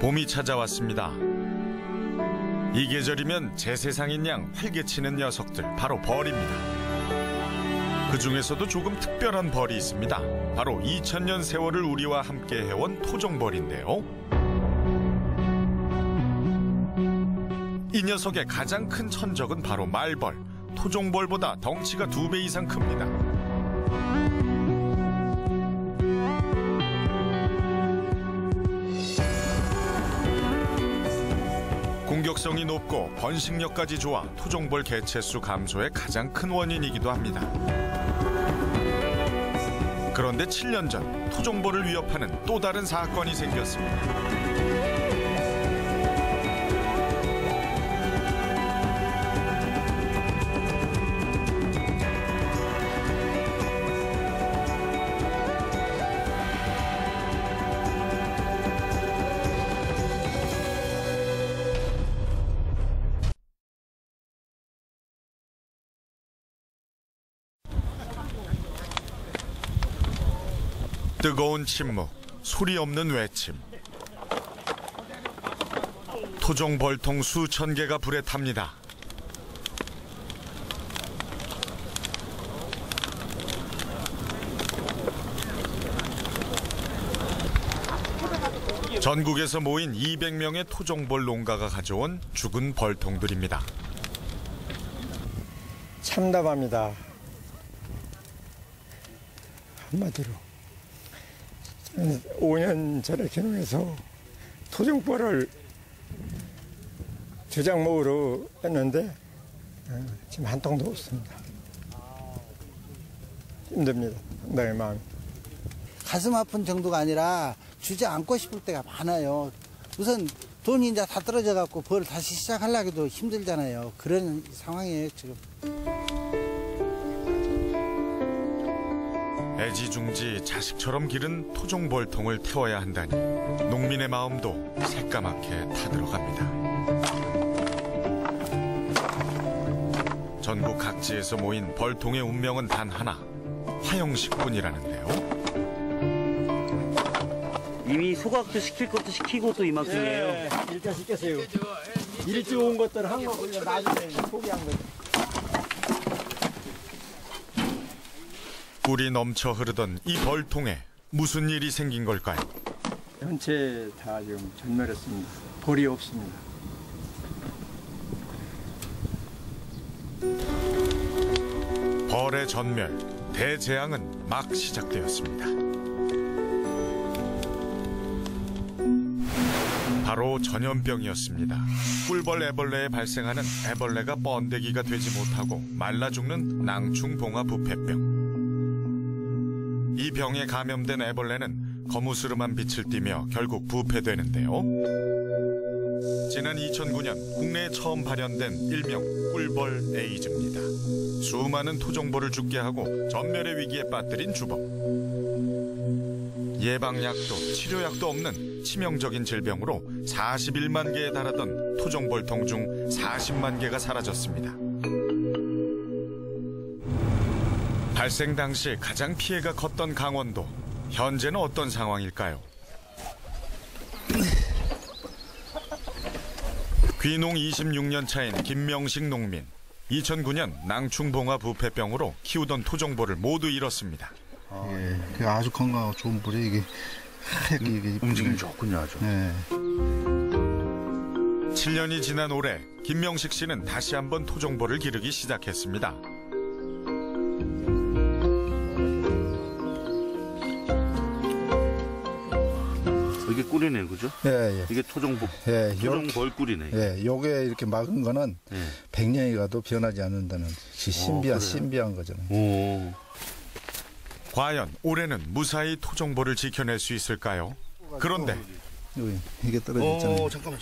봄이 찾아왔습니다. 이 계절이면 제 세상인 양 활개치는 녀석들, 바로 벌입니다. 그 중에서도 조금 특별한 벌이 있습니다. 바로 2000년 세월을 우리와 함께 해온 토종벌인데요. 이 녀석의 가장 큰 천적은 바로 말벌. 토종벌보다 덩치가 2배 이상 큽니다. 공격성이 높고 번식력까지 좋아 토종벌 개체수 감소의 가장 큰 원인이기도 합니다. 그런데 7년 전 토종벌을 위협하는 또 다른 사건이 생겼습니다. 뜨거운 침묵, 소리 없는 외침. 토종 벌통 수천 개가 불에 탑니다. 전국에서 모인 200명의 토종벌 농가가 가져온 죽은 벌통들입니다. 참담합니다. 한마디로 5년 전에 기농해서 토종벌을 2장 모으러 했는데 지금 한 통도 없습니다. 힘듭니다. 상당히 마음이. 가슴 아픈 정도가 아니라 주저앉고 싶을 때가 많아요. 우선 돈이 이제 다 떨어져 갖고 벌 다시 시작하려고도 힘들잖아요. 그런 상황이에요 지금. 애지중지 자식처럼 기른 토종벌통을 태워야 한다니 농민의 마음도 새까맣게 타들어갑니다. 전국 각지에서 모인 벌통의 운명은 단 하나, 화형식뿐이라는데요. 이미 소각도 시킬 것도 시키고 또 이만큼이에요. 네, 일단 시켰어요. 일찍 온 것들 한 거 그냥 나중에 포기한 거죠. 꿀이 넘쳐 흐르던 이 벌통에 무슨 일이 생긴 걸까요? 전체 다 지금 전멸했습니다. 벌이 없습니다. 벌의 전멸, 대재앙은 막 시작되었습니다. 바로 전염병이었습니다. 꿀벌 애벌레에 발생하는 애벌레가 번데기가 되지 못하고 말라 죽는 낭충봉화 부패병. 이 병에 감염된 애벌레는 거무스름한 빛을 띠며 결국 부패되는데요. 지난 2009년 국내에 처음 발현된 일명 꿀벌 에이즈입니다. 수많은 토종벌을 죽게 하고 전멸의 위기에 빠뜨린 주범. 예방약도 치료약도 없는 치명적인 질병으로 41만 개에 달하던 토종벌통 중 40만 개가 사라졌습니다. 발생 당시 가장 피해가 컸던 강원도, 현재는 어떤 상황일까요? 귀농 26년 차인 김명식 농민. 2009년 낭충봉화 부패병으로 키우던 토종벌을 모두 잃었습니다. 예, 아주 건강하고 좋은 벌이 이게 움직임이 좋군요, 아주. 네. 7년이 지난 올해 김명식 씨는 다시 한번 토종벌을 기르기 시작했습니다. 이게 꿀이네, 그죠? 예, 예. 이게 토종벌 꿀이네. 예, 요게 이렇게 막은 거는 예. 100년이 가도 변하지 않는다는 신비한 거잖아요. 오. 과연 올해는 무사히 토종벌을 지켜낼 수 있을까요? 그런데 여기 이게 떨어졌잖아요. 잠깐만.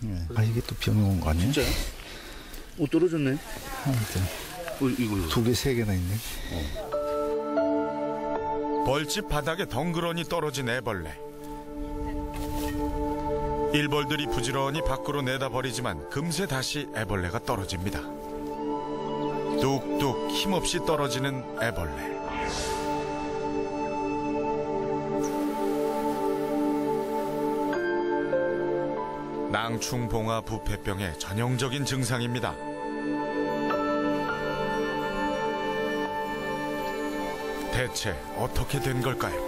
예. 아, 이게 또 병이 온 거 아니에요? 진짜요? 떨어졌네. 아무튼 이거. 2개, 3개나 있네. 벌집 바닥에 덩그러니 떨어진 애벌레. 일벌들이 부지런히 밖으로 내다버리지만 금세 다시 애벌레가 떨어집니다. 힘없이 떨어지는 애벌레. 낭충봉화 부패병의 전형적인 증상입니다. 대체 어떻게 된 걸까요?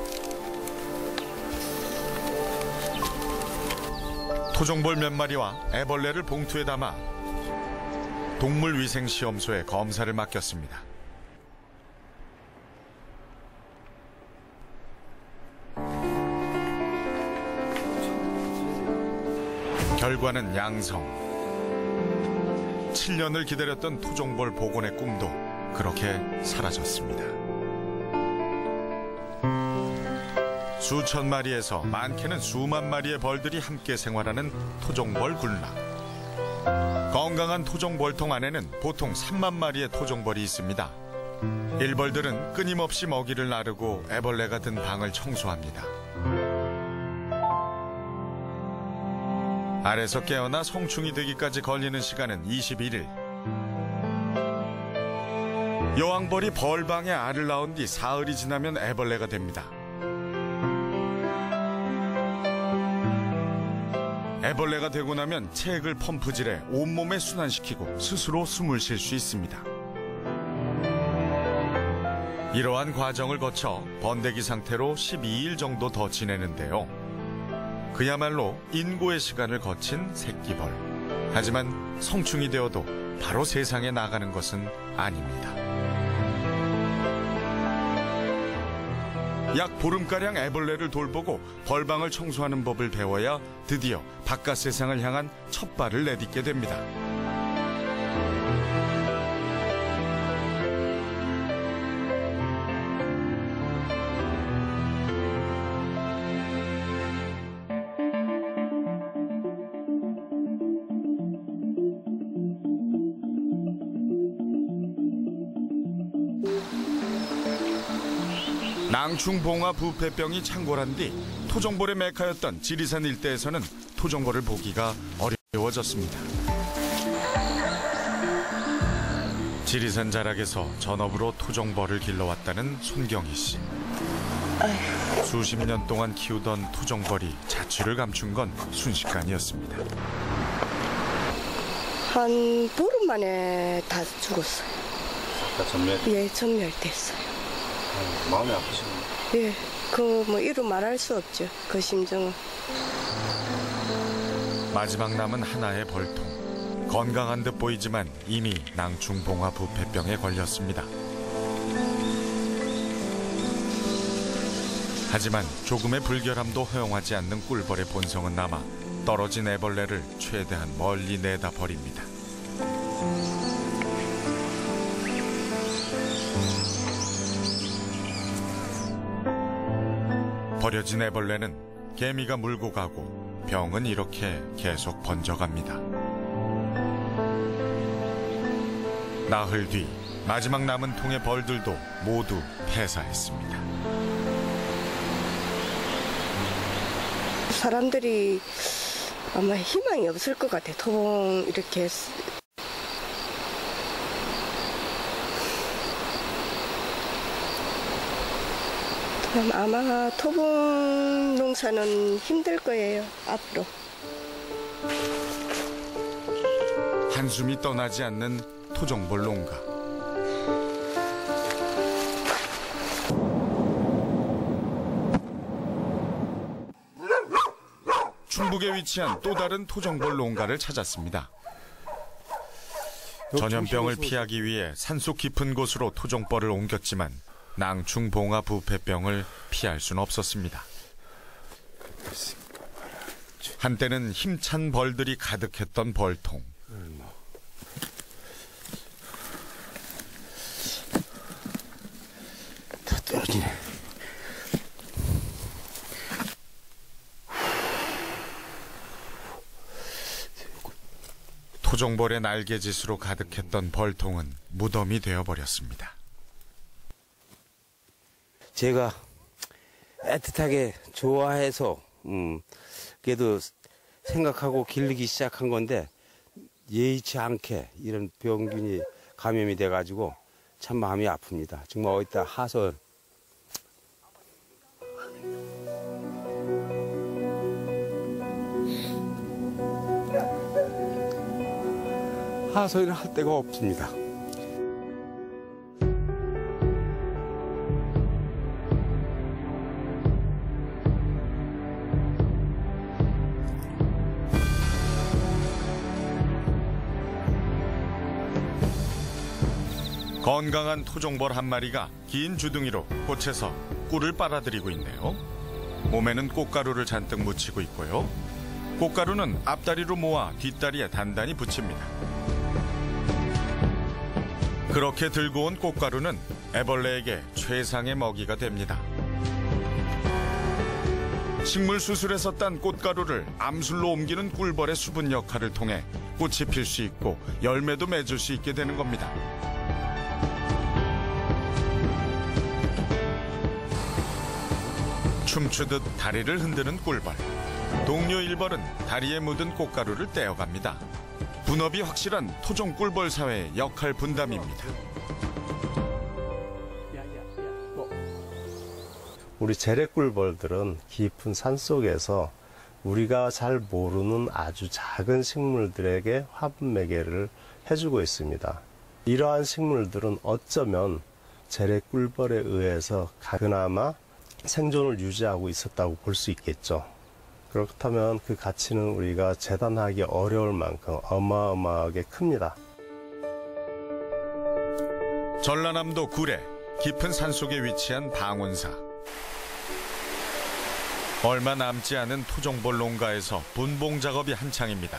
토종벌 몇 마리와 애벌레를 봉투에 담아 동물위생시험소에 검사를 맡겼습니다. 결과는 양성. 7년을 기다렸던 토종벌 복원의 꿈도 그렇게 사라졌습니다. 수천 마리에서 많게는 수만 마리의 벌들이 함께 생활하는 토종벌 군락. 건강한 토종벌통 안에는 보통 3만 마리의 토종벌이 있습니다. 일벌들은 끊임없이 먹이를 나르고 애벌레가 든 방을 청소합니다. 알에서 깨어나 성충이 되기까지 걸리는 시간은 21일. 여왕벌이 벌방에 알을 낳은 뒤 사흘이 지나면 애벌레가 됩니다. 애벌레가 되고 나면 체액을 펌프질해 온몸에 순환시키고 스스로 숨을 쉴 수 있습니다. 이러한 과정을 거쳐 번데기 상태로 12일 정도 더 지내는데요. 그야말로 인고의 시간을 거친 새끼벌. 하지만 성충이 되어도 바로 세상에 나가는 것은 아닙니다. 약 보름가량 애벌레를 돌보고 벌방을 청소하는 법을 배워야 드디어 바깥 세상을 향한 첫 발을 내딛게 됩니다. 낭충봉화 부패병이 창궐한 뒤 토종벌의 메카였던 지리산 일대에서는 토종벌을 보기가 어려워졌습니다. 지리산 자락에서 전업으로 토종벌을 길러왔다는 손경희 씨. 수십 년 동안 키우던 토종벌이 자취를 감춘 건 순식간이었습니다. 한 보름 만에 다 죽었어요. 다 전멸? 예, 전멸됐어요. 마음이 아프시네요. 예, 그 뭐 이루 말할 수 없죠. 그 심정은. 마지막 남은 하나의 벌통. 건강한 듯 보이지만 이미 낭충봉화 부패병에 걸렸습니다. 하지만 조금의 불결함도 허용하지 않는 꿀벌의 본성은 남아 떨어진 애벌레를 최대한 멀리 내다 버립니다. 버려진 애벌레는 개미가 물고 가고 병은 이렇게 계속 번져갑니다. 나흘 뒤 마지막 남은 통의 벌들도 모두 폐사했습니다. 사람들이 아마 희망이 없을 것 같아. 토봉 이렇게 아마 토봉 농사는 힘들 거예요, 앞으로. 한숨이 떠나지 않는 토종벌 농가. 충북에 위치한 또 다른 토종벌 농가를 찾았습니다. 전염병을 피하기 위해 산속 깊은 곳으로 토종벌을 옮겼지만 낭충봉화 부패병을 피할 수는 없었습니다. 한때는 힘찬 벌들이 가득했던 벌통. 다 떨어지네. 토종벌의 날개짓으로 가득했던 벌통은 무덤이 되어버렸습니다. 제가 애틋하게 좋아해서 그래도 생각하고 기르기 시작한 건데 예의치 않게 이런 병균이 감염이 돼가지고 참 마음이 아픕니다. 정말 어디다 하설 하소연을 할 데가 없습니다. 건강한 토종벌 한 마리가 긴 주둥이로 꽃에서 꿀을 빨아들이고 있네요. 몸에는 꽃가루를 잔뜩 묻히고 있고요. 꽃가루는 앞다리로 모아 뒷다리에 단단히 붙입니다. 그렇게 들고 온 꽃가루는 애벌레에게 최상의 먹이가 됩니다. 식물 수술에서 딴 꽃가루를 암술로 옮기는 꿀벌의 수분 역할을 통해 꽃이 필 수 있고 열매도 맺을 수 있게 되는 겁니다. 춤추듯 다리를 흔드는 꿀벌. 동료 1벌은 다리에 묻은 꽃가루를 떼어갑니다. 분업이 확실한 토종 꿀벌 사회의 역할 분담입니다. 우리 재래꿀벌들은 깊은 산속에서 우리가 잘 모르는 아주 작은 식물들에게 화분 매개를 해주고 있습니다. 이러한 식물들은 어쩌면 재래꿀벌에 의해서 그나마 생존을 유지하고 있었다고 볼 수 있겠죠. 그렇다면 그 가치는 우리가 재단하기 어려울 만큼 어마어마하게 큽니다. 전라남도 구례 깊은 산속에 위치한 방운사. 얼마 남지 않은 토종벌 농가에서 분봉 작업이 한창입니다.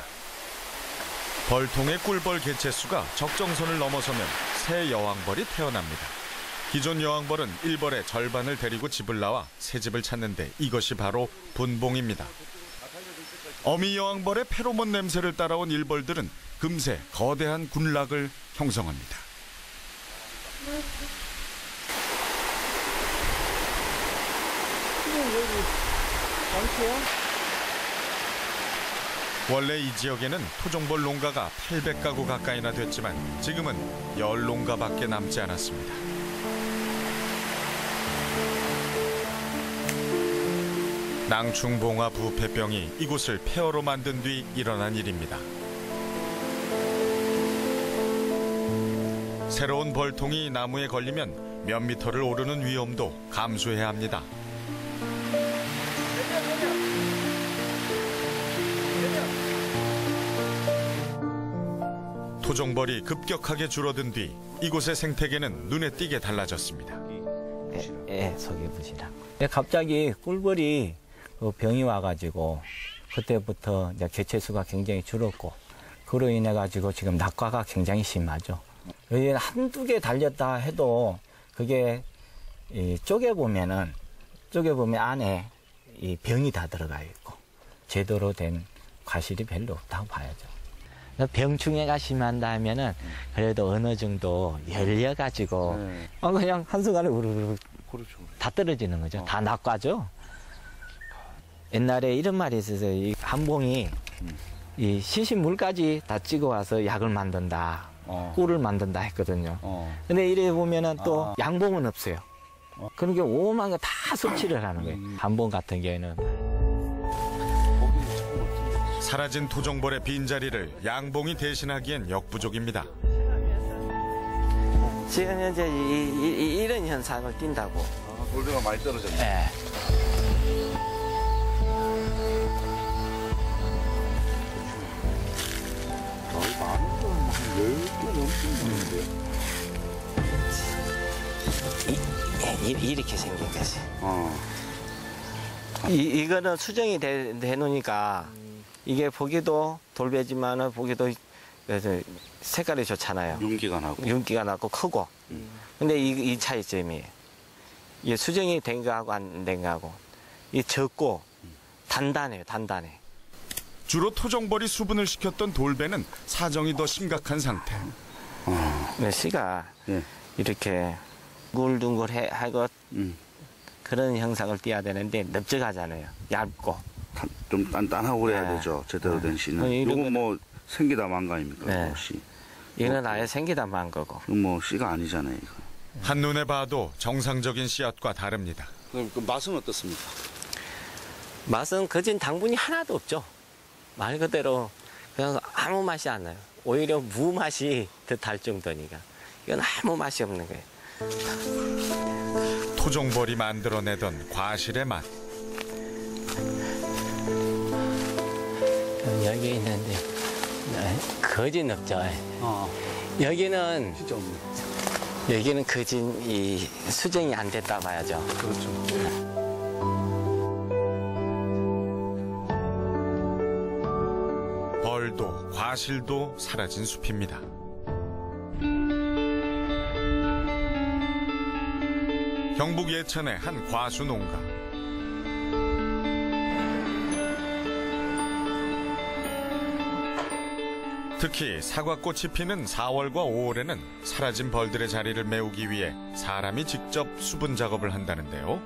벌통의 꿀벌 개체수가 적정선을 넘어서면 새 여왕벌이 태어납니다. 기존 여왕벌은 1벌의 절반을 데리고 집을 나와 새 집을 찾는데 이것이 바로 분봉입니다. 어미 여왕벌의 페로몬 냄새를 따라온 1벌들은 금세 거대한 군락을 형성합니다. 원래 이 지역에는 토종벌 농가가 800가구 가까이나 됐지만 지금은 10농가밖에 남지 않았습니다. 낭충봉화 부패병이 이곳을 폐허로 만든 뒤 일어난 일입니다. 새로운 벌통이 나무에 걸리면 몇 미터를 오르는 위험도 감수해야 합니다. 토종벌이 급격하게 줄어든 뒤 이곳의 생태계는 눈에 띄게 달라졌습니다. 속이 부시라고. 갑자기 꿀벌이 병이 와가지고 그때부터 이제 개체수가 굉장히 줄었고 그로 인해 가지고 지금 낙과가 굉장히 심하죠. 여기 한두 개 달렸다 해도 그게 쪼개보면 안에 이 병이 다 들어가 있고 제대로 된 과실이 별로 없다고 봐야죠. 병충해가 심한다 하면은 그래도 어느 정도 열려가지고 그냥 한순간에 우르르 다 떨어지는 거죠. 다 낙과죠. 옛날에 이런 말이 있어서 이 한봉이 이 시신물까지 다 찍어와서 약을 만든다, 꿀을 만든다 했거든요. 근데 이래 보면은 또 양봉은 없어요. 그러니까 오만 거 다 섭취를 하는 거예요. 한봉 같은 경우에는. 사라진 토종벌의 빈자리를 양봉이 대신하기엔 역부족입니다. 지금 현재 이런 현상을 띈다고. 골드가 많이 떨어졌네. 네. 이렇게 생긴 거지. 이거는 수정이 돼 놓으니까 이게 보기도 돌배지만은 보기도 색깔이 좋잖아요. 윤기가 나고 크고. 근데 이 차이점이에요. 이게 수정이 된 거하고 안 된 거하고 이 적고 단단해. 주로 토종벌이 수분을 시켰던 돌배는 사정이 더 심각한 상태. 네, 씨가 이렇게 둥글둥글하고 그런 형상을 띠어야 되는데 넓적하잖아요. 얇고. 좀 단단하고 그래야 되죠. 제대로 된 씨는. 이건 뭐 생기다 망가입니까? 혹시 이는 아예 생기다 만 거고. 뭐 씨가 아니잖아요. 이거. 한눈에 봐도 정상적인 씨앗과 다릅니다. 그럼 그 맛은 어떻습니까? 맛은 거진 당분이 하나도 없죠. 말 그대로 그냥 아무 맛이 안 나요. 오히려 무 맛이 더 달 정도니까. 이건 아무 맛이 없는 거예요. 토종벌이 만들어내던 과실의 맛. 여기 있는데 거진 없죠. 여기는 진짜 없네. 여기는 거진 이 수정이 안 됐다 봐야죠. 그렇죠. 벌도 과실도 사라진 숲입니다. 경북 예천의 한 과수 농가. 특히 사과꽃이 피는 4월과 5월에는 사라진 벌들의 자리를 메우기 위해 사람이 직접 수분 작업을 한다는데요.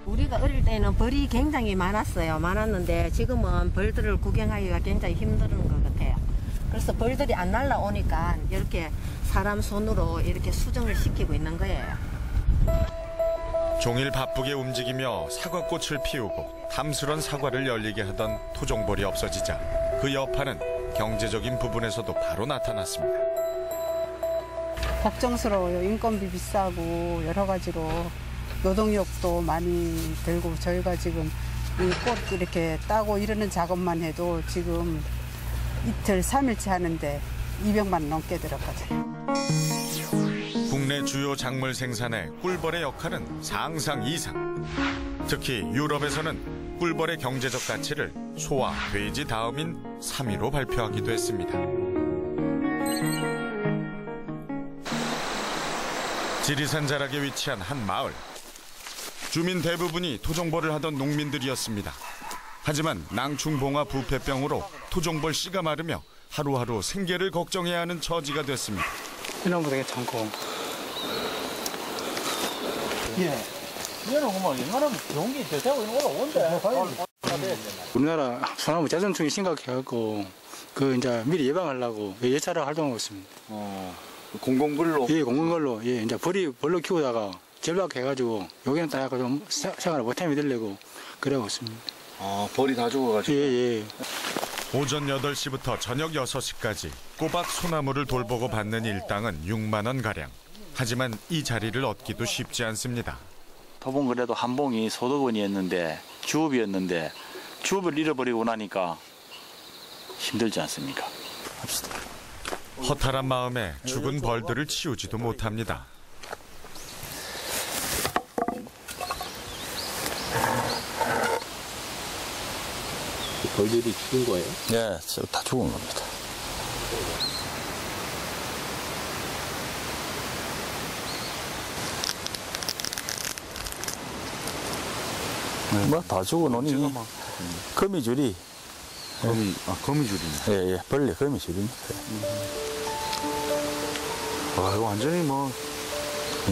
우리가 어릴 때는 벌이 굉장히 많았는데 지금은 벌들을 구경하기가 굉장히 힘든 것 같아요. 그래서 벌들이 안 날라오니까 이렇게 사람 손으로 이렇게 수정을 시키고 있는 거예요. 종일 바쁘게 움직이며 사과꽃을 피우고 탐스런 사과를 열리게 하던 토종벌이 없어지자 그 여파는 경제적인 부분에서도 바로 나타났습니다. 걱정스러워요. 인건비 비싸고 여러 가지로 노동력도 많이 들고 저희가 지금 이 꽃 이렇게 따고 이러는 작업만 해도 지금 이틀 3일치 하는데 200만 원 넘게 들었거든요. 국내 주요 작물 생산에 꿀벌의 역할은 상상 이상. 특히 유럽에서는 꿀벌의 경제적 가치를 소와 돼지 다음인 3위로 발표하기도 했습니다. 지리산 자락에 위치한 한 마을. 주민 대부분이 토종벌을 하던 농민들이었습니다. 하지만 낭충봉화 부패병으로 토종벌 씨가 마르며 하루하루 생계를 걱정해야 하는 처지가 됐습니다. 이놈도 괜찮고. 예. 얘는 그만 웬만하면 좋은 게 되고 이런 거 온대. 우리나라 소나무 자전충이 심각해갖고 그 이제 미리 예방하려고 예차를 활동하고 있습니다. 공공벌로? 예, 공공벌로. 예, 이제 벌로 키우다가 절박해가지고 여기는 딱 약간 좀 생활을 못하면 되려고 그러고 있습니다. 벌이 다 죽어가지고? 예. 오전 8시부터 저녁 6시까지 꼬박 소나무를 돌보고 받는 일당은 6만 원가량. 하지만 이 자리를 얻기도 쉽지 않습니다. 토봉 그래도 한 봉이 소득원이었는데 주업이었는데 주업을 잃어버리고 나니까 힘들지 않습니까? 합시다. 허탈한 마음에 죽은 벌들을 치우지도 못합니다. 벌들이 죽은 거예요? 네, 다 죽은 겁니다. 뭐 다 죽어놓으니 거미줄이 거미줄이네. 예, 벌레 거미줄입니다. 와, 이거 완전히 뭐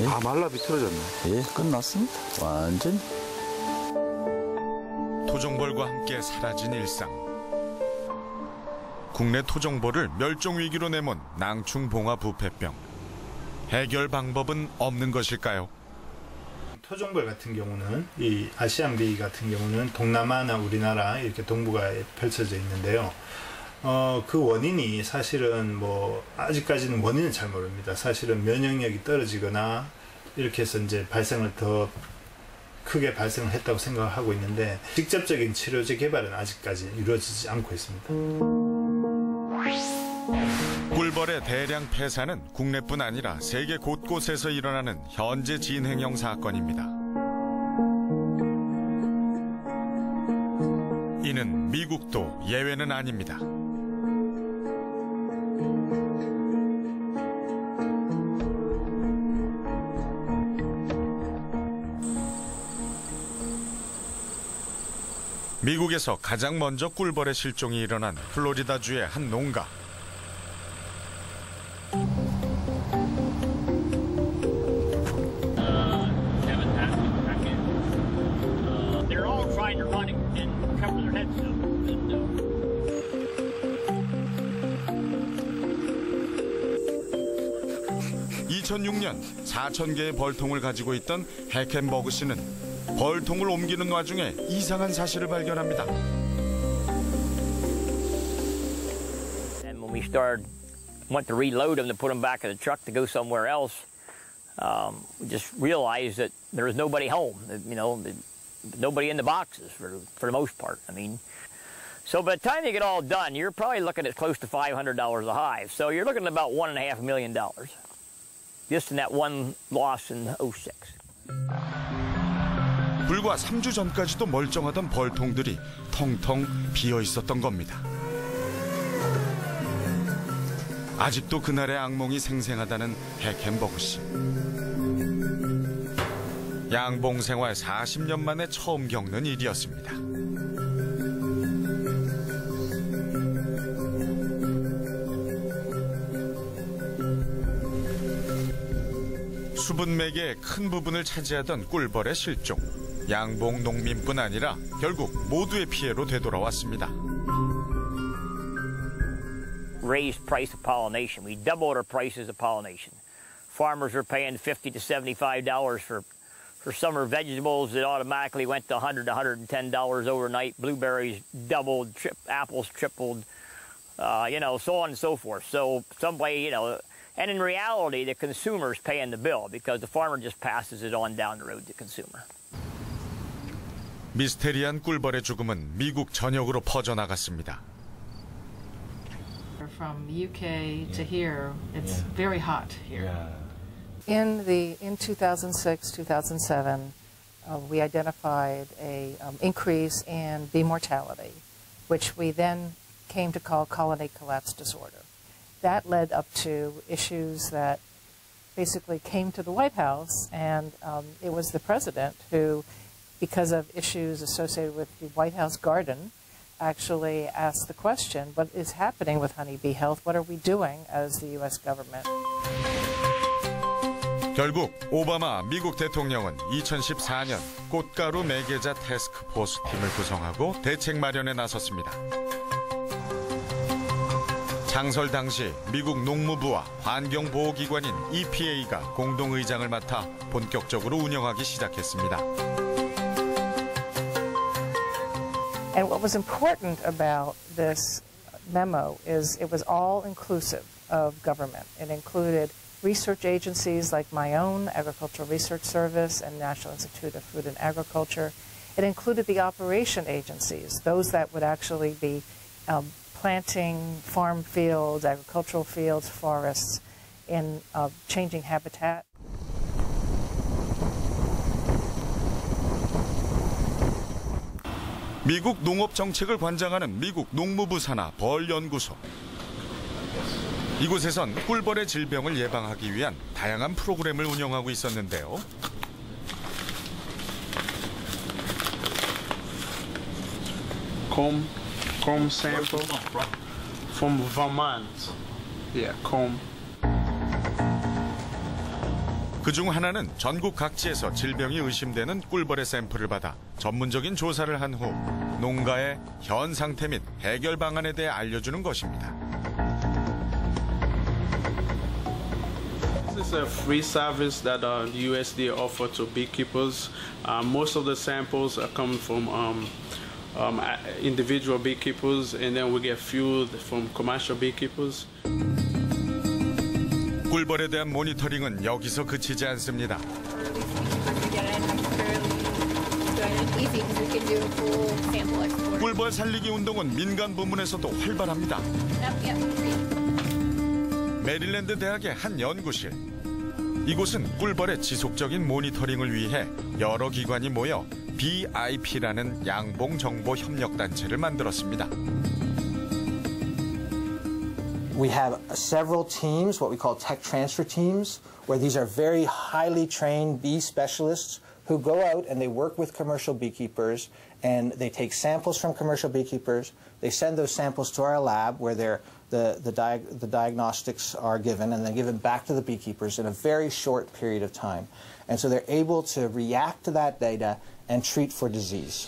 다 말라 비틀어졌네. 예, 끝났습니다. 완전히. 토종벌과 함께 사라진 일상. 국내 토종벌을 멸종 위기로 내몬 낭충봉화 부패병. 해결 방법은 없는 것일까요? 토종벌 같은 경우는 이 아시안베이 같은 경우는 동남아나 우리나라 이렇게 동북아에 펼쳐져 있는데요. 그 원인이 사실은 뭐 아직까지는 원인은 잘 모릅니다. 사실은 면역력이 떨어지거나 이렇게 해서 이제 발생을 더 크게 발생을 했다고 생각하고 있는데 직접적인 치료제 개발은 아직까지 이루어지지 않고 있습니다. 꿀벌의 대량 폐사는 국내뿐 아니라 세계 곳곳에서 일어나는 현재 진행형 사건입니다. 이는 미국도 예외는 아닙니다. 미국에서 가장 먼저 꿀벌의 실종이 일어난 플로리다주의 한 농가. 2006년 4,000개의 벌통을 가지고 있던 해켄버그 씨는 벌통을 옮기는 와중에 이상한 사실을 발견합니다. And when we went to reload them to put them back in the truck to go somewhere else, we just realized that there was nobody home. You know, nobody in the boxes for the most part. I mean, so by the time you get all done, you're probably looking at close to $500 a hive. So you're looking at about $1.5 million just in that one loss in 2006. 불과 3주 전까지도 멀쩡하던 벌통들이 텅텅 비어 있었던 겁니다. 아직도 그날의 악몽이 생생하다는 해켄버그 씨. 양봉 생활 40년 만에 처음 겪는 일이었습니다. 수분 매개의 큰 부분을 차지하던 꿀벌의 실종. 양봉 농민뿐 아니라 결국 모두의 피해로 되돌아왔습니다. Raised price of pollination. We doubled our prices of pollination. Farmers were paying $50 to $75 for summer vegetables that automatically went to $100 to $110 overnight. Blueberries doubled, apples tripled, you know, so on and so forth. So some way, you know, and in reality, the consumer's paying the bill because the farmer just passes it on down the road to the consumer. 미스테리한 꿀벌의 죽음은 미국 전역으로 퍼져나갔습니다. From UK to here, it's very hot here. In 2006, 2007, we identified a increase in bee mortality, which we then came to call colony collapse disorder. That led up to issues that basically came to the White House, and it was the president who, because of issues associated with the White House garden, actually asked the question, what is happening with honeybee health? What are we doing as the U.S. government? 결국 오바마 미국 대통령은 2014년 꽃가루 매개자 태스크포스 팀을 구성하고 대책 마련에 나섰습니다. 창설 당시 미국 농무부와 환경보호기관인 EPA가 공동의장을 맡아 본격적으로 운영하기 시작했습니다. And what was important about this memo is it was all inclusive of government. It included research agencies like my own, Agricultural Research Service and National Institute of Food and Agriculture. It included the operation agencies, those that would actually be planting farm fields, agricultural fields, forests, in changing habitat. 미국 농업 정책을 관장하는 미국 농무부 산하 벌 연구소. 이곳에선 꿀벌의 질병을 예방하기 위한 다양한 프로그램을 운영하고 있었는데요. Comb sample from Vermont. Yeah, comb. 그중 하나는 전국 각지에서 질병이 의심되는 꿀벌의 샘플을 받아 전문적인 조사를 한 후 농가의 현 상태 및 해결 방안에 대해 알려주는 것입니다. This is a free service that the USDA offer to beekeepers. Most of the samples are coming from individual beekeepers, and then we get few from commercial beekeepers. 꿀벌에 대한 모니터링은 여기서 그치지 않습니다. 꿀벌 살리기 운동은 민간 부문에서도 활발합니다. 메릴랜드 대학의 한 연구실. 이곳은 꿀벌의 지속적인 모니터링을 위해 여러 기관이 모여 BIP라는 양봉 정보 협력 단체를 만들었습니다. We have several teams, what we call tech transfer teams, where these are very highly trained bee specialists who go out and they work with commercial beekeepers and they take samples from commercial beekeepers. They send those samples to our lab where the diagnostics are given and then given back to the beekeepers in a very short period of time. And so they're able to react to that data and treat for disease.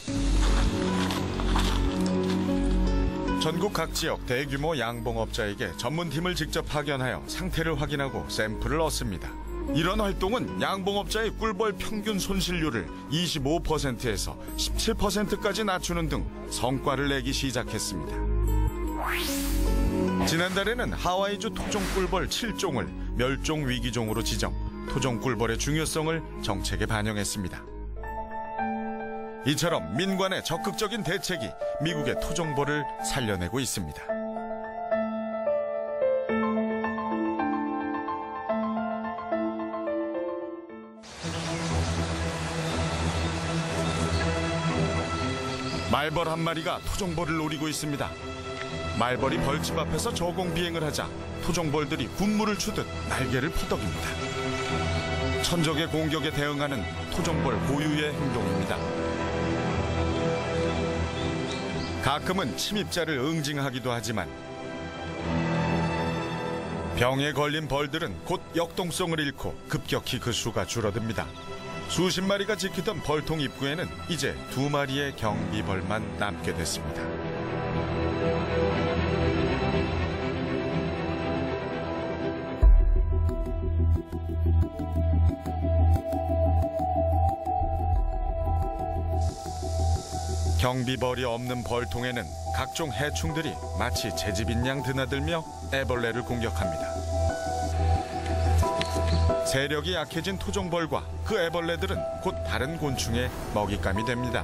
전국 각 지역 대규모 양봉업자에게 전문팀을 직접 파견하여 상태를 확인하고 샘플을 얻습니다. 이런 활동은 양봉업자의 꿀벌 평균 손실률을 25%에서 17%까지 낮추는 등 성과를 내기 시작했습니다. 지난달에는 하와이주 토종꿀벌 7종을 멸종 위기종으로 지정, 토종꿀벌의 중요성을 정책에 반영했습니다. 이처럼 민관의 적극적인 대책이 미국의 토종벌을 살려내고 있습니다. 말벌 한 마리가 토종벌을 노리고 있습니다. 말벌이 벌집 앞에서 저공 비행을 하자 토종벌들이 군무를 추듯 날개를 퍼덕입니다. 천적의 공격에 대응하는 토종벌 고유의 행동입니다. 가끔은 침입자를 응징하기도 하지만 병에 걸린 벌들은 곧 역동성을 잃고 급격히 그 수가 줄어듭니다. 수십 마리가 지키던 벌통 입구에는 이제 2마리의 경비벌만 남게 됐습니다. 경비벌이 없는 벌통에는 각종 해충들이 마치 제집인 양 드나들며 애벌레를 공격합니다. 세력이 약해진 토종벌과 그 애벌레들은 곧 다른 곤충의 먹잇감이 됩니다.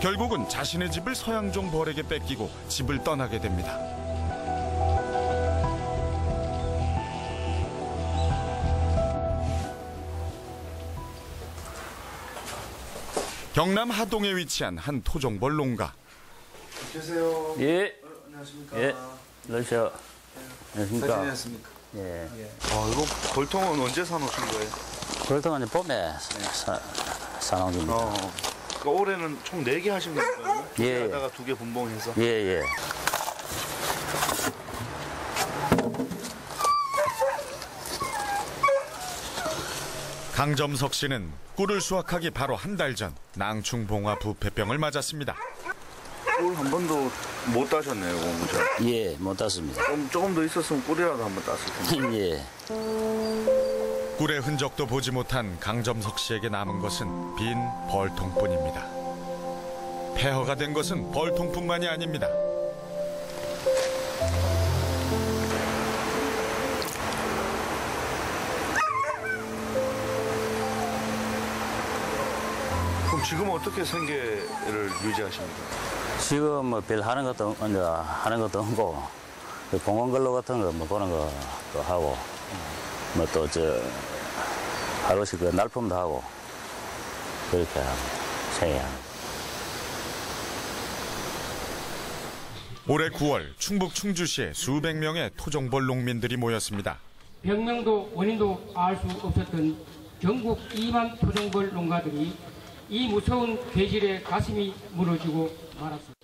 결국은 자신의 집을 서양종 벌에게 뺏기고 집을 떠나게 됩니다. 경남 하동에 위치한 한 토종벌 농가. 계세요. 예. 안녕하십니까. 예. 안녕하세요. 안녕하십니까. 잘 지냈습니까? 예. 이거 벌통은 언제 사놓으신 거예요? 벌통은 봄에 사놓은 겁니다. 그러니까 올해는 총 4개 하신 거예요? 예. 하다가 2개 분봉해서? 예, 예. 강점석 씨는 꿀을 수확하기 바로 한 달 전 낭충봉화 부패병을 맞았습니다. 꿀 한 번도 못 따셨네요, 공무자. 예, 못 땄습니다. 조금 더 있었으면 꿀이라도 한번 땄을 텐데. 예. 꿀의 흔적도 보지 못한 강점석 씨에게 남은 것은 빈 벌통뿐입니다. 폐허가 된 것은 벌통뿐만이 아닙니다. 그럼 지금 어떻게 생계를 유지하십니까? 지금 뭐 별 하는 것도 없고, 공원 근로 같은 거 뭐 그런 것도 하고, 뭐 또 하루씩 그 날품도 하고, 그렇게 생활합니다. 올해 9월 충북 충주시에 수백 명의 토종벌 농민들이 모였습니다. 병명도 원인도 알 수 없었던 전국 2만 토종벌 농가들이 이 무서운 괴질에 가슴이 무너지고 말았습니다.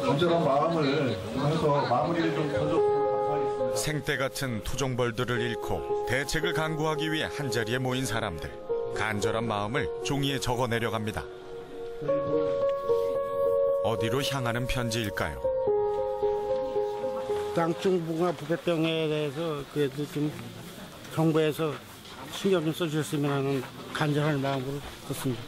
간절한 마음을 해서 마무리를 좀 하겠습니다. 생때 같은 토종벌들을 잃고 대책을 강구하기 위해 한자리에 모인 사람들. 간절한 마음을 종이에 적어내려갑니다. 어디로 향하는 편지일까요? 낭충봉화 부패병에 대해서 그래도 좀 정부에서 신경 좀 써주셨으면 하는 간절한 마음으로 썼습니다.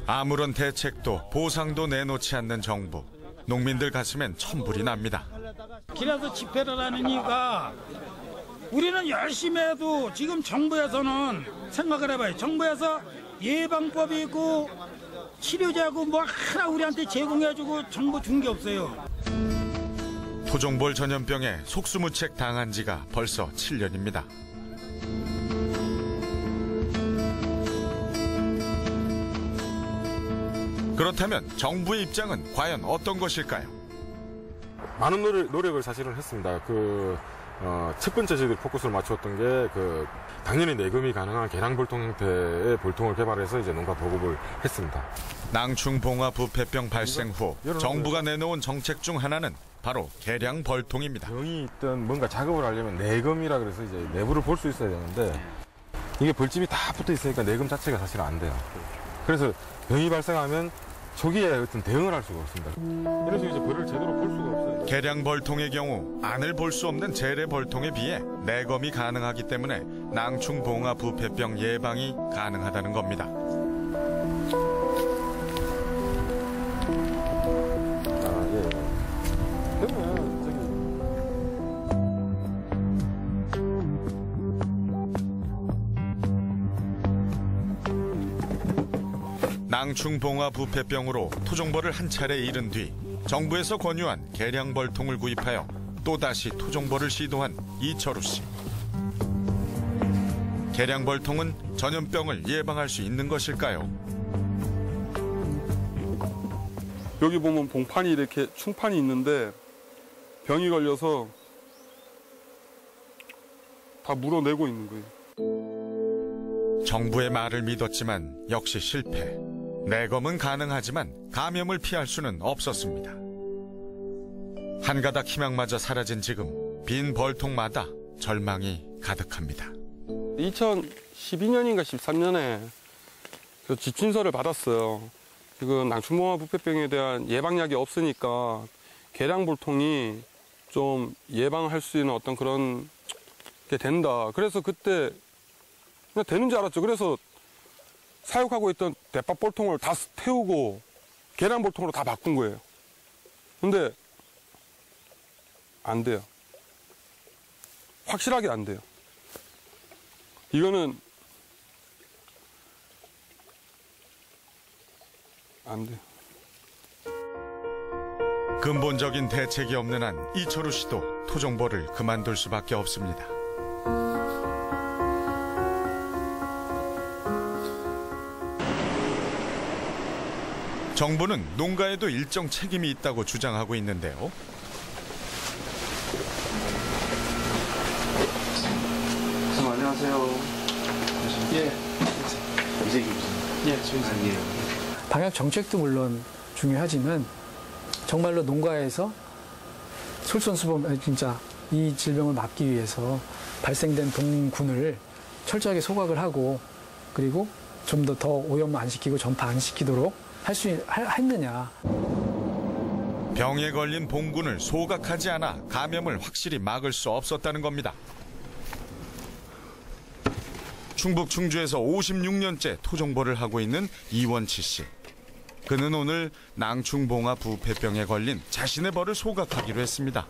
아무런 대책도 보상도 내놓지 않는 정부. 농민들 가슴엔 천불이 납니다. 길에서 집회를 하는 이유가 우리는 열심히 해도 지금 정부에서는 생각을 해봐요. 정부에서 예방법이 있고 치료제하고 뭐 하나 우리한테 제공해주고 정부 준 게 없어요. 토종벌 전염병에 속수무책 당한 지가 벌써 7년입니다. 그렇다면 정부의 입장은 과연 어떤 것일까요? 많은 노력을 사실은 했습니다. 첫 번째 저희들이 포커스를 맞췄던 게 당연히 내금이 가능한 계량벌통 형태의 벌통을 개발해서 이제 농가 보급을 했습니다. 낭충봉화 부패병 발생 후 정부가 내놓은 정책 중 하나는 바로 계량벌통입니다. 병이 있든 뭔가 작업을 하려면 내금이라 그래서 이제 내부를 볼 수 있어야 되는데 이게 벌집이 다 붙어 있으니까 내금 자체가 사실 안 돼요. 그래서 병이 발생하면 초기에 어떤 대응을 할 수가 없습니다. 그래서 이제 벌을 제대로 볼 수가 없어요. 개량 벌통의 경우 안을 볼 수 없는 재래 벌통에 비해 내검이 가능하기 때문에 낭충봉화 부패병 예방이 가능하다는 겁니다. 낭충봉화 부패병으로 토종벌을 한 차례 잃은 뒤 정부에서 권유한 개량벌통을 구입하여 또다시 토종벌을 시도한 이철우 씨. 개량벌통은 전염병을 예방할 수 있는 것일까요? 여기 보면 봉판이 이렇게 충판이 있는데 병이 걸려서 다 물어내고 있는 거예요. 정부의 말을 믿었지만 역시 실패. 내검은 가능하지만 감염을 피할 수는 없었습니다. 한 가닥 희망마저 사라진 지금 빈 벌통마다 절망이 가득합니다. 2012년인가 13년에 그 지침서를 받았어요. 지금 낭충봉화 부패병에 대한 예방약이 없으니까 개량벌통이 좀 예방할 수 있는 어떤 그런 게 된다. 그래서 그때 그냥 되는 줄 알았죠. 그래서 사육하고 있던 대파벌통을 다 태우고 계란벌통으로 다 바꾼 거예요. 근데 안 돼요. 확실하게 안 돼요. 이거는 안 돼요. 근본적인 대책이 없는 한 이철우 씨도 토종벌을 그만둘 수밖에 없습니다. 정부는 농가에도 일정 책임이 있다고 주장하고 있는데요. 안녕하세요. 예. 예, 조인상이에요. 방역 정책도 물론 중요하지만 정말로 농가에서 솔선수범 진짜 이 질병을 막기 위해서 발생된 동군을 철저하게 소각을 하고 그리고 좀 더 오염 안 시키고 전파 안 시키도록 했느냐. 병에 걸린 봉군을 소각하지 않아 감염을 확실히 막을 수 없었다는 겁니다. 충북 충주에서 56년째 토종벌을 하고 있는 이원치 씨. 그는 오늘 낭충봉화 부패병에 걸린 자신의 벌을 소각하기로 했습니다.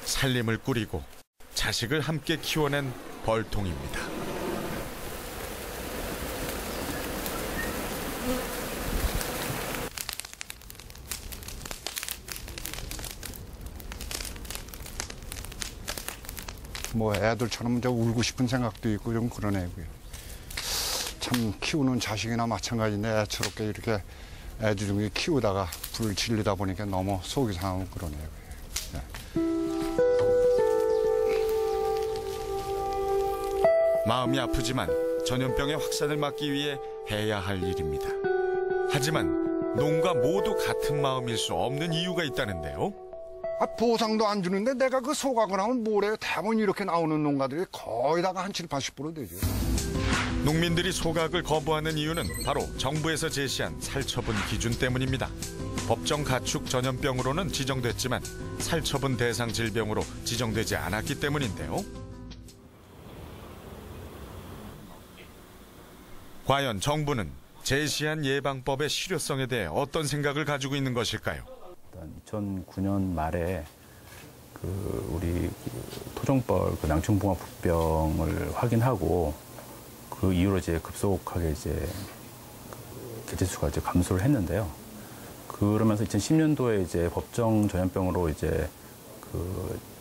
살림을 꾸리고 자식을 함께 키워낸 벌통입니다. 뭐 애들처럼 이제 울고 싶은 생각도 있고 좀 그런 애고요. 참 키우는 자식이나 마찬가지인데 애처롭게 이렇게 애들 중에 키우다가 불 질리다 보니까 너무 속이 상하고 그런 애고요. 네. 마음이 아프지만 전염병의 확산을 막기 위해 해야 할 일입니다. 하지만 농가 모두 같은 마음일 수 없는 이유가 있다는데요. 보상도 안 주는데 내가 그 소각을 하면 뭐래요? 대부분 이렇게 나오는 농가들이 거의 다가 한 7, 80% 되죠. 농민들이 소각을 거부하는 이유는 바로 정부에서 제시한 살처분 기준 때문입니다. 법정 가축 전염병으로는 지정됐지만 살처분 대상 질병으로 지정되지 않았기 때문인데요. 과연 정부는 제시한 예방법의 실효성에 대해 어떤 생각을 가지고 있는 것일까요? 2009년 말에 우리 토종벌 낭충봉화 부병을 확인하고 그 이후로 이제 급속하게 이제 개체 수가 이제 감소를 했는데요. 그러면서 2010년도에 이제 법정 전염병으로 이제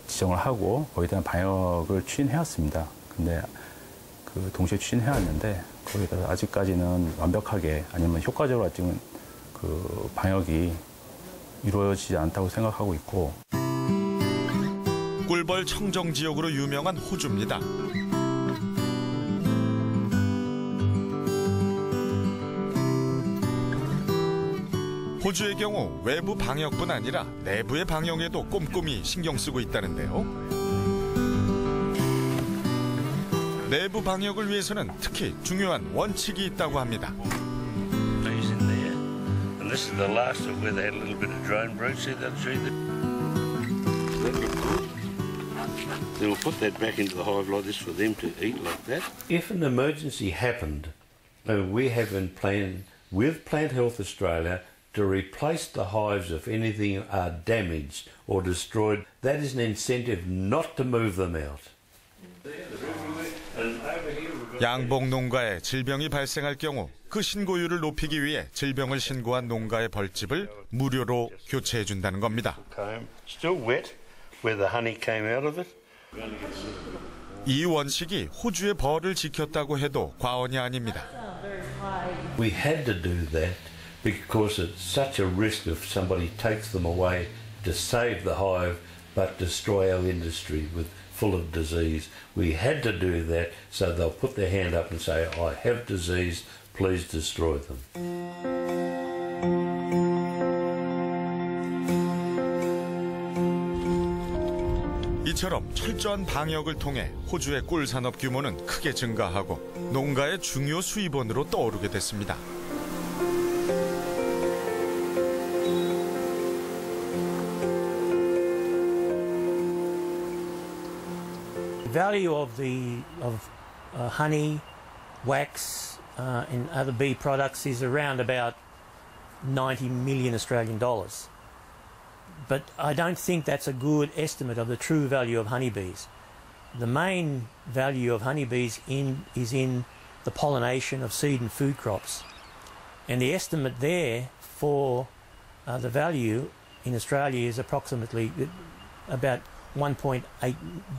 지정을 하고 거기에 대한 방역을 추진해왔습니다. 근데 동시에 추진해왔는데 거기에 따라서 아직까지는 완벽하게 아니면 효과적으로 아직은 방역이 이루어지지 않다고 생각하고 있고. 꿀벌 청정 지역으로 유명한 호주입니다. 호주의 경우 외부 방역뿐 아니라 내부의 방역에도 꼼꼼히 신경 쓰고 있다는데요. 내부 방역을 위해서는 특히 중요한 원칙이 있다고 합니다. This is the last of where they had a little bit of drone brood. See that tree? That looked good. Then we'll put that back into the hive like this for them to eat like that. If an emergency happened, we have in plan with Plant Health Australia to replace the hives if anything are damaged or destroyed. That is an incentive not to move them out. 양봉 농가에 질병이 발생할 경우 그 신고율을 높이기 위해 질병을 신고한 농가의 벌집을 무료로 교체해 준다는 겁니다. Still wet where the honey came out of it. 이 원칙이 호주의 벌을 지켰다고 해도 과언이 아닙니다. We had to do that because it's such a risk if somebody takes them away to save the hive but destroy our industry with full of disease. We had to do that so they'll put their hand up and say, I have disease, please destroy them. 이처럼 철저한 방역을 통해 호주의 꿀 산업 규모는 크게 증가하고 농가의 중요 수입원으로 떠오르게 됐습니다. Value of honey, wax, and other bee products is around about 90 million Australian dollars. But I don't think that's a good estimate of the true value of honeybees. The main value of honeybees is in the pollination of seed and food crops. And the estimate there for the value in Australia is approximately about $1.8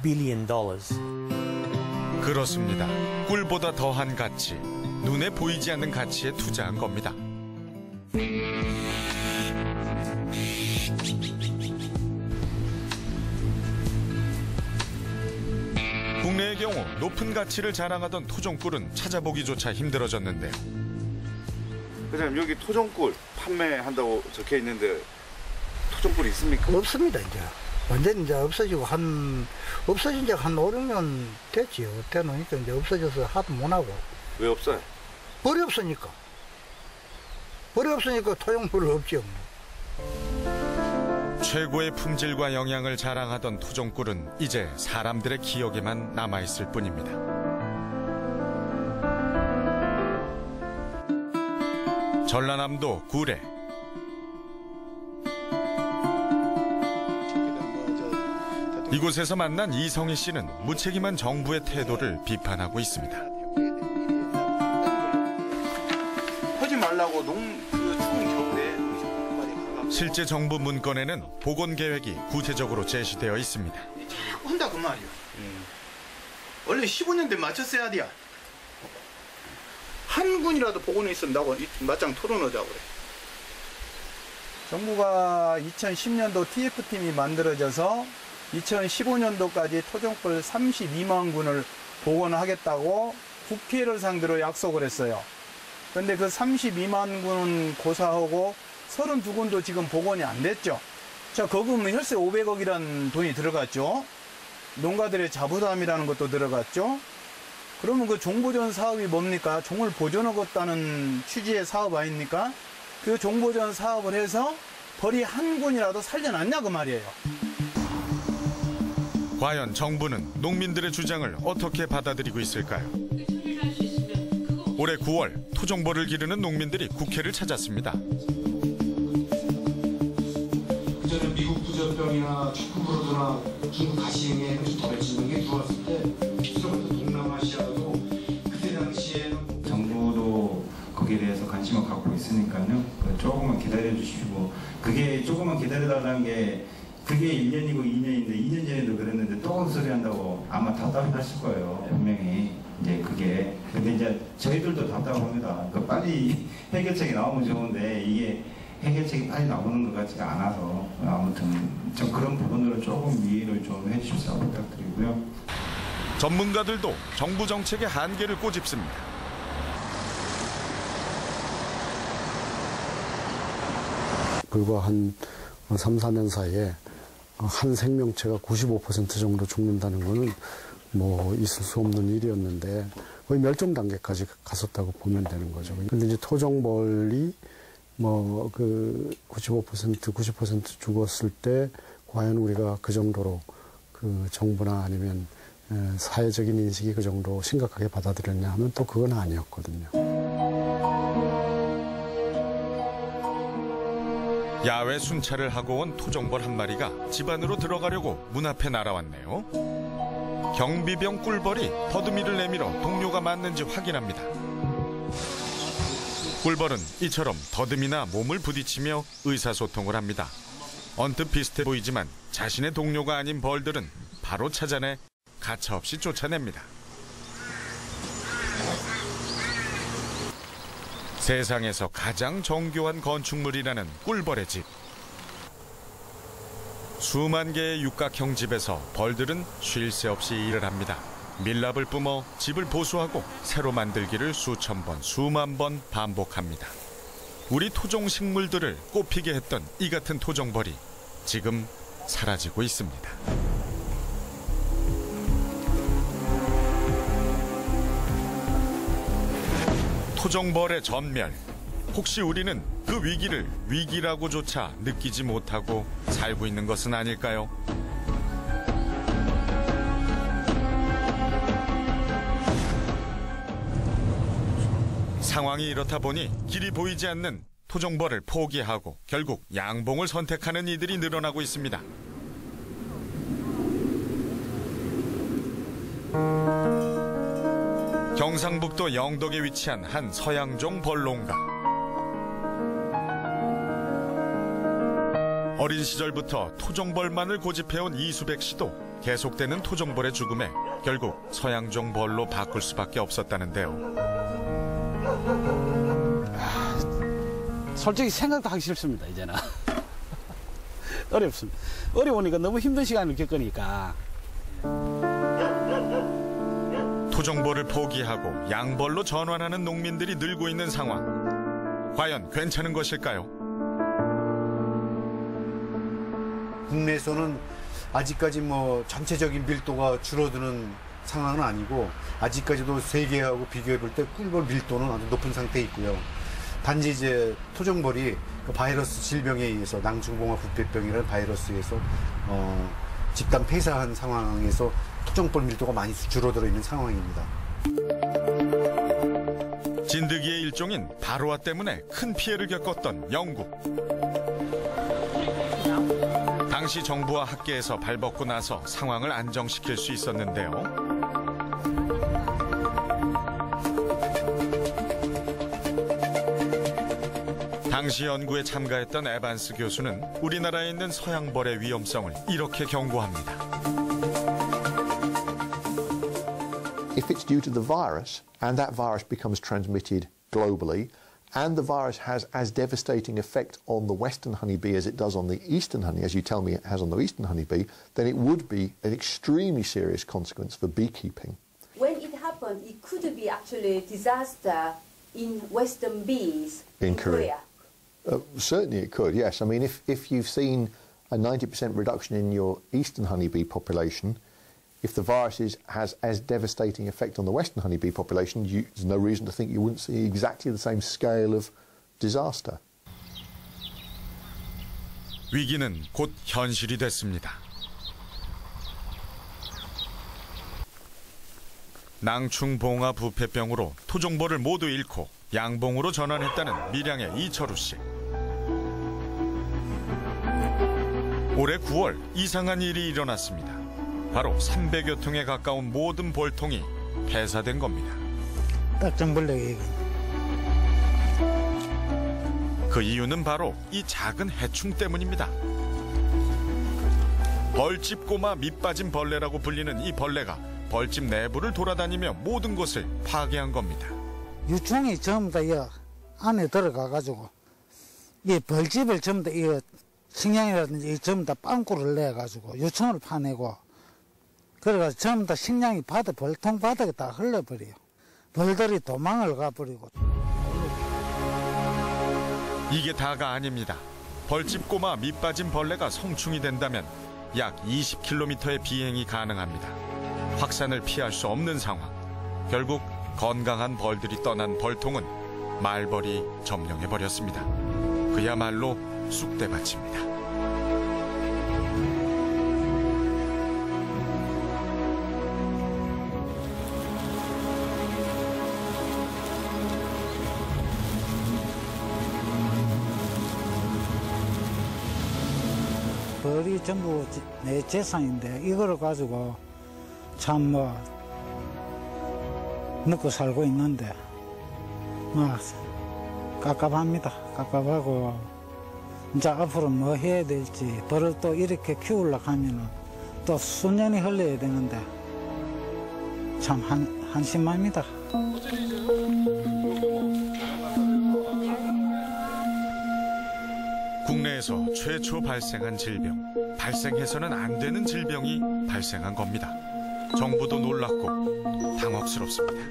billion. 그렇습니다. 꿀보다 더한 가치, 눈에 보이지 않는 가치에 투자한 겁니다. 국내의 경우 높은 가치를 자랑하던 토종꿀은 찾아보기조차 힘들어졌는데요. 그냥 여기 토종꿀 판매한다고 적혀 있는데 토종꿀 있습니까? 없습니다, 이제. 완전히 이제 없어지고 없어진 지 한 5, 6년 됐지요. 되놓으니까 이제 없어져서 하도 못하고. 왜 없어요? 벌이 없으니까. 벌이 없으니까 토종꿀은 없죠. 최고의 품질과 영양을 자랑하던 토종꿀은 이제 사람들의 기억에만 남아있을 뿐입니다. 전라남도 구례. 이곳에서 만난 이성희 씨는 무책임한 정부의 태도를 비판하고 있습니다. 하지 말라고 추운 겨울에 실제 정부 문건에는 복원 계획이 구체적으로 제시되어 있습니다. 자꾸 한다 그 말이야. 원래 15년대 맞췄어야 돼야. 한 군이라도 복원해 있으면 나하고 맞짱 토론하자고 그래. 정부가 2010년도 TF팀이 만들어져서 2015년도까지 토종꿀 32만 군을 복원하겠다고 국회를 상대로 약속을 했어요. 그런데 그 32만 군은 고사하고 32군도 지금 복원이 안 됐죠. 자, 거기면 혈세 500억이라는 돈이 들어갔죠. 농가들의 자부담이라는 것도 들어갔죠. 그러면 그 종보전 사업이 뭡니까? 종을 보존하겠다는 취지의 사업 아닙니까? 그 종보전 사업을 해서 벌이 한 군이라도 살려놨냐 그 말이에요. 과연 정부는 농민들의 주장을 어떻게 받아들이고 있을까요? 올해 9월 토종벌을 기르는 농민들이 국회를 찾았습니다. 그전에 미국 부전병이나 축구브로드나 중국 가시행에 발진병이 들어왔을 때 수도권 동남아시아도 그때 당시에는 정부도 거기에 대해서 관심을 갖고 있으니까요. 조금만 기다려 주시고 그게 조금만 기다려달라는 게 그게 1년이고 2년인데 2년 전에도 그랬는데 또 소리 한다고 아마 답답하실 거예요. 분명히 이제 그게 근데 이제 저희들도 답답합니다. 그 빨리 해결책이 나오면 좋은데 이게 해결책이 빨리 나오는 것 같지가 않아서 아무튼 좀 그런 부분으로 조금 이해를 좀 해주셔서 부탁드리고요. 전문가들도 정부 정책의 한계를 꼬집습니다. 불과 한 3, 4년 사이에 한 생명체가 95% 정도 죽는다는 것은 있을 수 없는 일이었는데 거의 멸종 단계까지 갔었다고 보면 되는 거죠. 근데 이제 토종벌이 95%, 90% 죽었을 때 과연 우리가 그 정도로 그 정부나 아니면 사회적인 인식이 그 정도 심각하게 받아들였냐 하면 또 그건 아니었거든요. 야외 순찰을 하고 온 토종벌 한 마리가 집 안으로 들어가려고 문 앞에 날아왔네요. 경비병 꿀벌이 더듬이를 내밀어 동료가 맞는지 확인합니다. 꿀벌은 이처럼 더듬이나 몸을 부딪히며 의사소통을 합니다. 언뜻 비슷해 보이지만 자신의 동료가 아닌 벌들은 바로 찾아내 가차없이 쫓아냅니다. 세상에서 가장 정교한 건축물이라는 꿀벌의 집. 수만 개의 육각형 집에서 벌들은 쉴 새 없이 일을 합니다. 밀랍을 뿜어 집을 보수하고 새로 만들기를 수천 번, 수만 번 반복합니다. 우리 토종 식물들을 꽃피게 했던 이 같은 토종벌이 지금 사라지고 있습니다. 토종벌의 전멸. 혹시 우리는 그 위기를 위기라고조차 느끼지 못하고 살고 있는 것은 아닐까요? 상황이 이렇다 보니 길이 보이지 않는 토종벌을 포기하고 결국 양봉을 선택하는 이들이 늘어나고 있습니다. 경상북도 영덕에 위치한 한 서양종 벌농가. 어린 시절부터 토종벌만을 고집해온 이수백 씨도 계속되는 토종벌의 죽음에 결국 서양종 벌로 바꿀 수밖에 없었다는데요. 솔직히 생각도 하기 싫습니다, 이제는. 어렵습니다. 어려우니까 너무 힘든 시간을 겪으니까. 토종벌을 포기하고 양벌로 전환하는 농민들이 늘고 있는 상황. 과연 괜찮은 것일까요? 국내에서는 아직까지 전체적인 밀도가 줄어드는 상황은 아니고 아직까지도 세계하고 비교해 볼 때 꿀벌 밀도는 아주 높은 상태에 있고요. 단지 이제 토종벌이 그 바이러스 질병에 의해서 낭충봉화 부패병이라는 바이러스에서 집단 폐사한 상황에서 토종벌 밀도가 많이 줄어들어 있는 상황입니다. 진드기의 일종인 바로아 때문에 큰 피해를 겪었던 영국. 당시 정부와 학계에서 발벗고 나서 상황을 안정시킬 수 있었는데요. 당시 연구에 참가했던 에반스 교수는 우리나라에 있는 서양벌의 위험성을 이렇게 경고합니다. If it's due to the virus and that virus becomes transmitted globally and the virus has as devastating effect on the western honeybee as it does on the eastern honey, as you tell me it has on the eastern honeybee, then it would be an extremely serious consequence for beekeeping. When it happened, it could be actually a disaster in western bees in Korea. Certainly it could, yes. I mean, if you've seen a 90% reduction in your eastern honeybee population, if the virus has as devastating effect on the western honeybee population, there's no reason to think you wouldn't see exactly the same scale of disaster. 위기는 곧 현실이 됐습니다. 낭충봉화 부패병으로 토종벌을 모두 잃고 양봉으로 전환했다는 밀양의 이철우 씨. 올해 9월 이상한 일이 일어났습니다. 바로 300여 통에 가까운 모든 벌통이 폐사된 겁니다. 딱정벌레. 그 이유는 바로 이 작은 해충 때문입니다. 벌집 꼬마 밑빠진 벌레라고 불리는 이 벌레가 벌집 내부를 돌아다니며 모든 것을 파괴한 겁니다. 유충이 전부 다 이 안에 들어가가지고 이 벌집을 전부 다 이 식량이라든지 전부 다 빵꾸를 내가지고 유충을 파내고 그래가지고 전부 다 식량이 벌통 바닥에 다 흘러버려요. 벌들이 도망을 가버리고. 이게 다가 아닙니다. 벌집 꼬마 밑빠진 벌레가 성충이 된다면 약 20km의 비행이 가능합니다. 확산을 피할 수 없는 상황. 결국 건강한 벌들이 떠난 벌통은 말벌이 점령해버렸습니다. 그야말로 쑥대밭입니다. 벌이 전부 내 재산인데 이거를 가지고 참 먹고 살고 있는데 깝깝합니다. 깝깝하고 이제 앞으로 뭐 해야 될지 벌을 또 이렇게 키우려고 하면은 또 수년이 흘러야 되는데 참 한심합니다. 국내에서 최초 발생한 질병, 발생해서는 안 되는 질병이 발생한 겁니다. 정부도 놀랐고 당혹스럽습니다.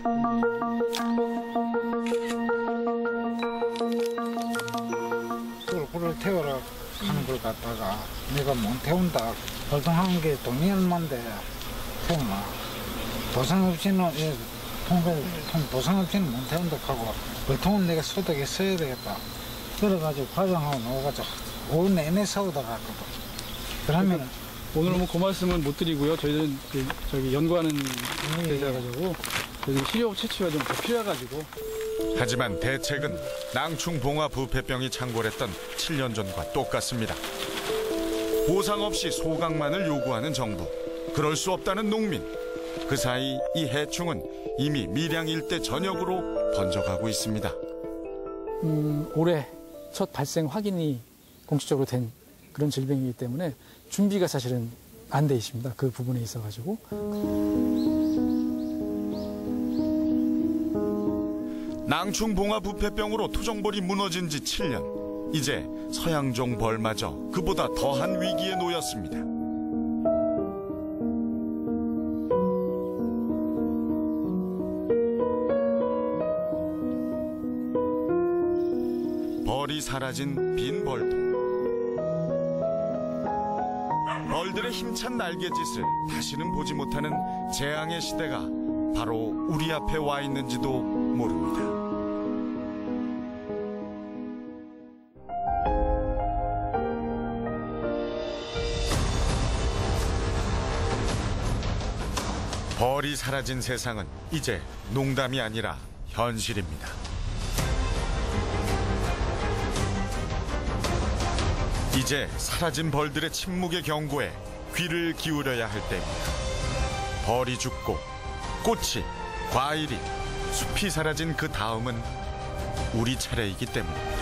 불을 태우라 하는 걸 갖다가 내가 못 태운다. 벌통하는 게 돈이 얼만데 태우나. 보상 없이는 보상 없이는 못 태운다 하고 벌통은 내가 소득에 써야 되겠다. 그래가지고 과장하고 나와가지고 오늘 내내 싸우다 갔거든. 그러면 오늘 뭐 그 말씀은 못 드리고요. 저희는 저기 연구하는 데가지고 저희 실효 채취가 좀 더 필요해가지고. 하지만 대책은 낭충봉화 부패병이 창궐했던 7년 전과 똑같습니다. 보상 없이 소각만을 요구하는 정부, 그럴 수 없다는 농민. 그 사이 이 해충은 이미 밀양 일대 전역으로 번져가고 있습니다. 올해 첫 발생 확인이 공식적으로 된 그런 질병이기 때문에 준비가 사실은 안 돼 있습니다. 그 부분에 있어가지고. 낭충봉화 부패병으로 토종벌이 무너진 지 7년. 이제 서양종 벌마저 그보다 더한 위기에 놓였습니다. 벌이 사라진 빈 벌통. 벌들의 힘찬 날개짓을 다시는 보지 못하는 재앙의 시대가 바로 우리 앞에 와 있는지도 모릅니다. 벌이 사라진 세상은 이제 농담이 아니라 현실입니다. 이제 사라진 벌들의 침묵의 경고에 귀를 기울여야 할 때입니다. 벌이 죽고 꽃이, 과일이, 숲이 사라진 그 다음은 우리 차례이기 때문입니다.